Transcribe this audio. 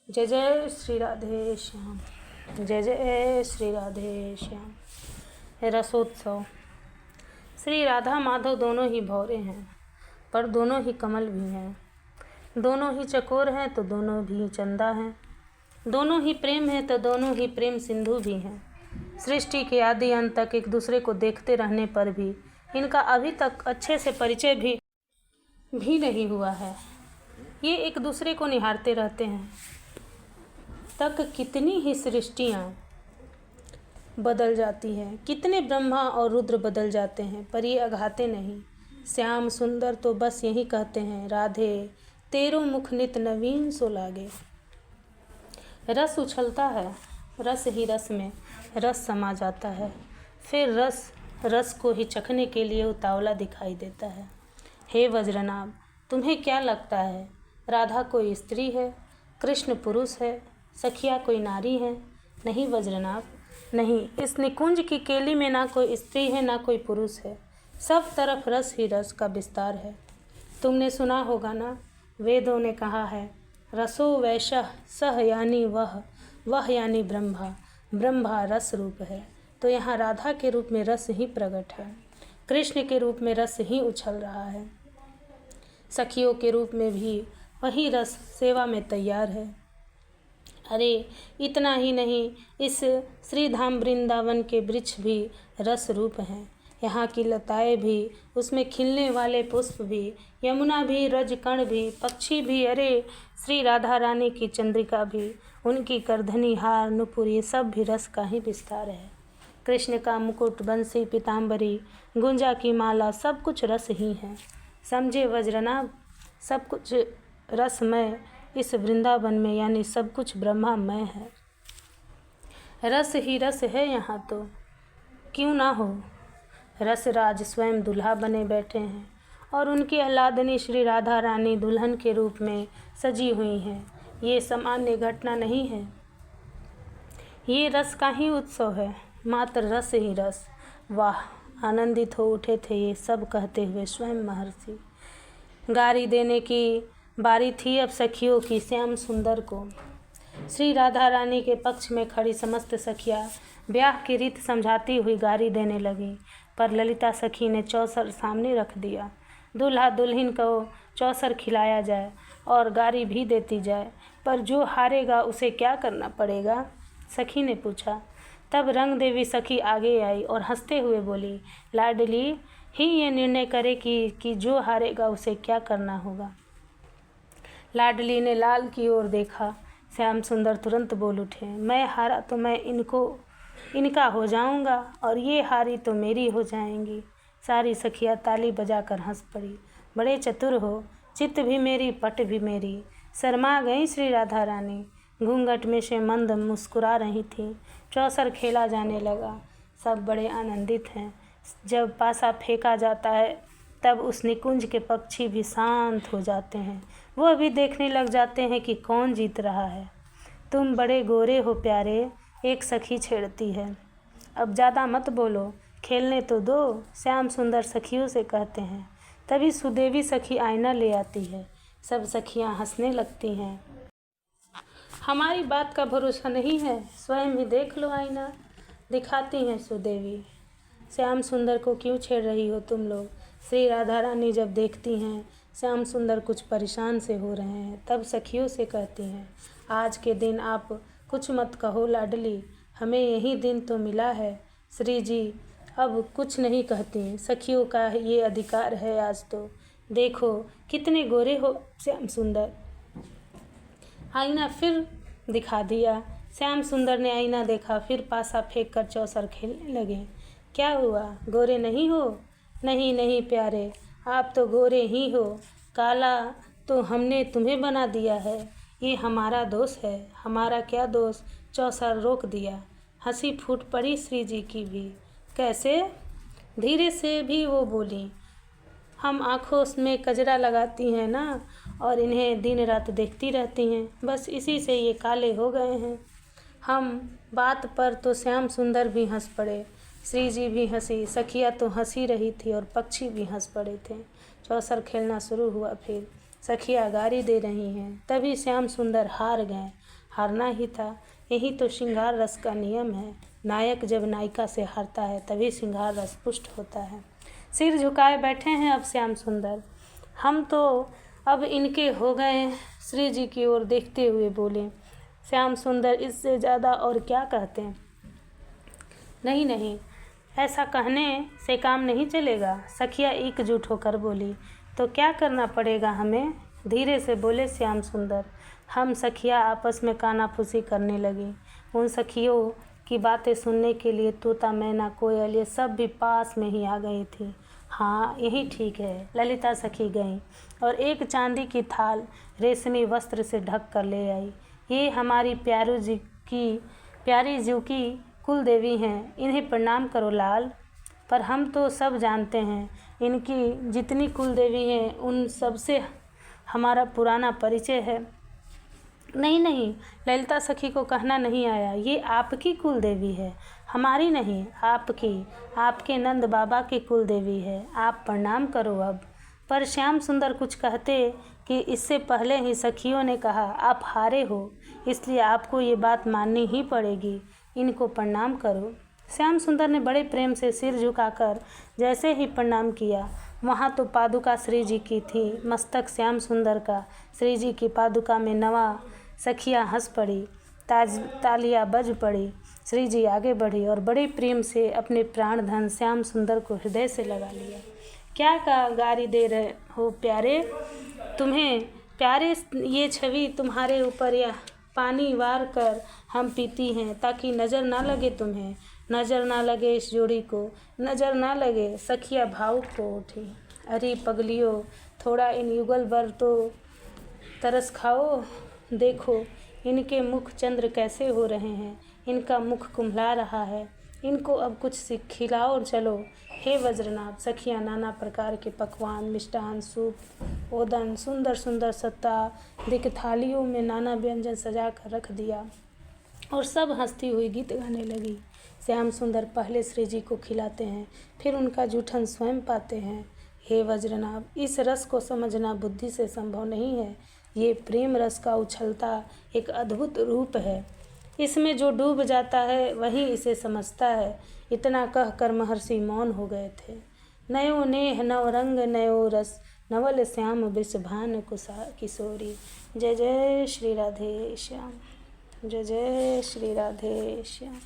जय जय श्री राधे श्याम, जय जय श्री राधे श्याम। रसोत्सव। श्री राधा माधव दोनों ही भौरे हैं, पर दोनों ही कमल भी हैं। दोनों ही चकोर हैं तो दोनों भी चंदा हैं। दोनों ही प्रेम है तो दोनों ही प्रेम सिंधु भी हैं। सृष्टि के आदि अंत तक एक दूसरे को देखते रहने पर भी इनका अभी तक अच्छे से परिचय भी नहीं हुआ है। ये एक दूसरे को निहारते रहते हैं तक कितनी ही सृष्टियाँ बदल जाती हैं, कितने ब्रह्मा और रुद्र बदल जाते हैं, पर ये अघाते नहीं। श्याम सुंदर तो बस यही कहते हैं, राधे तेरो मुख नित नवीन सो लागे। रस उछलता है, रस ही रस में रस समा जाता है, फिर रस रस को ही चखने के लिए उतावला दिखाई देता है। हे वज्रनाभ, तुम्हें क्या लगता है राधा कोई स्त्री है, कृष्ण पुरुष है, सखिया कोई नारी है? नहीं वज्रनाभ, नहीं। इस निकुंज की केली में ना कोई स्त्री है ना कोई पुरुष है, सब तरफ रस ही रस का विस्तार है। तुमने सुना होगा ना, वेदों ने कहा है, रसो वैशः सह यानी वह यानी ब्रह्मा, ब्रह्मा रस रूप है। तो यहाँ राधा के रूप में रस ही प्रकट है, कृष्ण के रूप में रस ही उछल रहा है, सखियों के रूप में भी वही रस सेवा में तैयार है। अरे इतना ही नहीं, इस श्रीधाम वृंदावन के वृक्ष भी रस रूप हैं, यहाँ की लताएं भी, उसमें खिलने वाले पुष्प भी, यमुना भी, रजकण भी, पक्षी भी, अरे श्री राधा रानी की चंद्रिका भी, उनकी करधनी, हार, नुपुर, ये सब भी रस का ही विस्तार है। कृष्ण का मुकुट, बंसी, पीताम्बरी, गुंजा की माला, सब कुछ रस ही है। समझे वज्रनाभ, सब कुछ रसमय इस वृंदावन में, यानी सब कुछ ब्रह्मामय है। रस ही रस है यहाँ तो क्यों ना हो। रसराज स्वयं दुल्हा बने बैठे हैं और उनकी आह्लादनी श्री राधा रानी दुल्हन के रूप में सजी हुई हैं। ये सामान्य घटना नहीं है, ये रस का ही उत्सव है, मात्र रस ही रस। वाह, आनंदित हो उठे थे ये सब कहते हुए स्वयं महर्षि। गारी देने की बारी थी अब सखियों की श्याम सुंदर को। श्री राधा रानी के पक्ष में खड़ी समस्त सखियाँ ब्याह की रीत समझाती हुई गारी देने लगी, पर ललिता सखी ने चौसर सामने रख दिया। दूल्हा दुल्हन को चौसर खिलाया जाए और गारी भी देती जाए, पर जो हारेगा उसे क्या करना पड़ेगा? सखी ने पूछा। तब रंग देवी सखी आगे आई और हंसते हुए बोली, लाडली ही ये निर्णय करे कि जो हारेगा उसे क्या करना होगा। लाडली ने लाल की ओर देखा। श्याम सुंदर तुरंत बोल उठे, मैं हारा तो मैं इनका हो जाऊंगा और ये हारी तो मेरी हो जाएंगी। सारी सखियाँ ताली बजाकर हंस पड़ी। बड़े चतुर हो, चित्त भी मेरी पट भी मेरी। शर्मा गई श्री राधा रानी, घूंघट में से मंद मुस्कुरा रही थी। चौसर खेला जाने लगा, सब बड़े आनंदित हैं। जब पासा फेंका जाता है तब उस निकुंज के पक्षी भी शांत हो जाते हैं, वह भी देखने लग जाते हैं कि कौन जीत रहा है। तुम बड़े गोरे हो प्यारे, एक सखी छेड़ती है। अब ज़्यादा मत बोलो, खेलने तो दो, श्याम सुंदर सखियों से कहते हैं। तभी सुदेवी सखी आईना ले आती है, सब सखियां हंसने लगती हैं। हमारी बात का भरोसा नहीं है, स्वयं ही देख लो आईना, दिखाती हैं सुदेवी। श्याम सुंदर को क्यों छेड़ रही हो तुम लोग? श्री राधा रानी जब देखती हैं श्याम सुंदर कुछ परेशान से हो रहे हैं, तब सखियों से कहती हैं, आज के दिन आप कुछ मत कहो लाडली, हमें यही दिन तो मिला है। श्री जी अब कुछ नहीं कहती, सखियों का ये अधिकार है आज तो। देखो कितने गोरे हो श्याम सुंदर। आईना फिर दिखा दिया। श्याम सुंदर ने आईना देखा, फिर पासा फेंक कर चौसर खेलने लगे। क्या हुआ, गोरे नहीं हो? नहीं नहीं प्यारे, आप तो गोरे ही हो, काला तो हमने तुम्हें बना दिया है, ये हमारा दोष है। हमारा क्या दोष? चौसर रोक दिया। हंसी फूट पड़ी श्री जी की भी। कैसे? धीरे से भी वो बोली, हम आँखों में कजरा लगाती हैं ना, और इन्हें दिन रात देखती रहती हैं, बस इसी से ये काले हो गए हैं। हम बात पर तो श्याम सुंदर भी हंस पड़े, श्री जी भी हंसी, सखिया तो हंसी रही थी और पक्षी भी हंस पड़े थे। चौसर खेलना शुरू हुआ, फिर सखिया गारी दे रही हैं। तभी श्याम सुंदर हार गए। हारना ही था। यही तो श्रृंगार रस का नियम है। नायक जब नायिका से हारता है तभी श्रृंगार रस पुष्ट होता है। सिर झुकाए बैठे हैं अब श्याम सुंदर। हम तो अब इनके हो गए। श्री जी की ओर देखते हुए बोले। श्याम सुंदर इससे ज़्यादा और क्या कहते हैं? नहीं नहीं, ऐसा कहने से काम नहीं चलेगा। सखिया एकजुट होकर बोली। तो क्या करना पड़ेगा हमें? धीरे से बोले श्याम सुंदर। हम सखिया आपस में कानाफूसी करने लगी। उन सखियों की बातें सुनने के लिए तोता, मैना, कोयल ये सब भी पास में ही आ गई थी। हाँ, यही ठीक है। ललिता सखी गई और एक चांदी की थाल रेशमी वस्त्र से ढक कर ले आई। ये हमारी प्यारी जी की कुल देवी हैं, इन्हें प्रणाम करो लाल। पर हम तो सब जानते हैं, इनकी जितनी कुल देवी हैं उन सब से हमारा पुराना परिचय है। नहीं नहीं, ललिता सखी को कहना नहीं आया। ये आपकी कुल देवी है, हमारी नहीं, आपकी। आपके नंद बाबा की कुल देवी है। आप प्रणाम करो अब। पर श्याम सुंदर कुछ कहते कि इससे पहले ही सखियों ने कहा, आप हारे हो, इसलिए आपको ये बात माननी ही पड़ेगी। इनको प्रणाम करो। श्याम सुंदर ने बड़े प्रेम से सिर झुकाकर जैसे ही प्रणाम किया, वहाँ तो पादुका श्री जी की थी, मस्तक श्याम सुंदर का। श्री जी की पादुका में नवा सखियाँ हंस पड़ी, तालियाँ बज पड़ी। श्री जी आगे बढ़ी और बड़े प्रेम से अपने प्राण धन श्याम सुंदर को हृदय से लगा लिया। क्या का गारी दे रहे हो प्यारे? तुम्हें प्यारे ये छवि तुम्हारे ऊपर यह पानी वार कर हम पीती हैं, ताकि नज़र ना लगे तुम्हें, नज़र ना लगे इस जोड़ी को, नज़र ना लगे। सखिया भावुक हो उठी। अरे पगलियो, थोड़ा इन युगल भर तो तरस खाओ। देखो इनके मुख चंद्र कैसे हो रहे हैं, इनका मुख कुम्हला रहा है। इनको अब कुछ खिलाओ चलो। हे वज्रनाभ। सखियाँ नाना प्रकार के पकवान, मिष्टान, सूप, ओदन, सुंदर सुंदर सत्ता दिक थालियों में नाना व्यंजन सजा कर रख दिया और सब हंसती हुई गीत गाने लगी। श्याम सुंदर पहले श्री जी को खिलाते हैं, फिर उनका जूठन स्वयं पाते हैं। हे वज्रनाभ, इस रस को समझना बुद्धि से संभव नहीं है। ये प्रेम रस का उछलता एक अद्भुत रूप है। इसमें जो डूब जाता है वही इसे समझता है। इतना कहकर महर्षि मौन हो गए थे। नयो नेह नव रंग नयो रस, नवल श्याम वृषभान किशोरी। जय जय श्री राधे श्याम। जय जय श्री राधे श्याम।